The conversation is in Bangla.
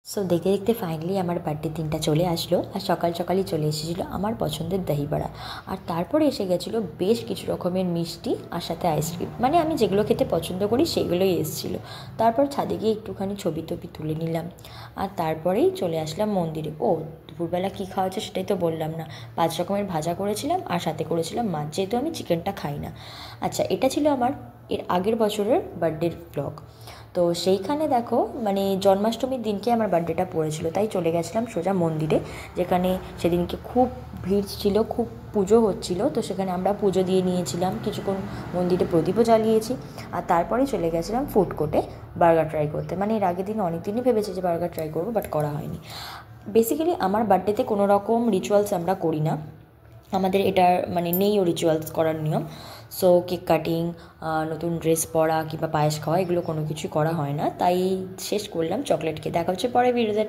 সো দেখতে দেখতে ফাইনালি আমার বার্থডে দিনটা চলে আসলো, আর সকাল সকালই চলে এসেছিলো আমার পছন্দের দহিবড়া। আর তারপরে এসে গেছিলো বেশ কিছু রকমের মিষ্টি আর সাথে আইসক্রিম, মানে আমি যেগুলো খেতে পছন্দ করি সেগুলোই এসেছিলো। তারপর ছাদে গিয়ে একটুখানি ছবি টবি তুলে নিলাম, আর তারপরেই চলে আসলাম মন্দিরে। ও, দুপুরবেলা কী খাওয়া হচ্ছে সেটাই তো বললাম না। 5 রকমের ভাজা করেছিলাম আর সাথে করেছিলাম মাছ, যেহেতু আমি চিকেনটা খাই না। আচ্ছা, এটা ছিল আমার এর আগের বছরের বার্থডের ব্লগ। তো সেইখানে দেখো, মানে জন্মাষ্টমীর দিনকে আমার বার্থডেটা পড়েছিল, তাই চলে গেছিলাম সোজা মন্দিরে, যেখানে সেদিনকে খুব ভিড় ছিল, খুব পুজো হচ্ছিল। তো সেখানে আমরা পুজো দিয়ে নিয়েছিলাম, কিছুক্ষণ মন্দিরে প্রদীপও জ্বালিয়েছি। আর তারপরে চলে গেছিলাম ফুড কোর্টে বার্গার ট্রাই করতে। মানে এর আগের দিন অনেক দিনই ভেবেছি যে বার্গার ট্রাই করবো, বাট করা হয়নি। বেসিক্যালি আমার বার্থডেতে কোনো রকম রিচুয়ালস আমরা করি না, আমাদের এটার মানে নেইও রিচুয়ালস করার নিয়ম। সো কেক কাটিং, নতুন ড্রেস পরা কিংবা পায়েস খাওয়া, এগুলো কোনো কিছুই করা হয় না। তাই শেষ করলাম চকলেট খেয়ে। দেখা হচ্ছে পরে ভিডিওতে।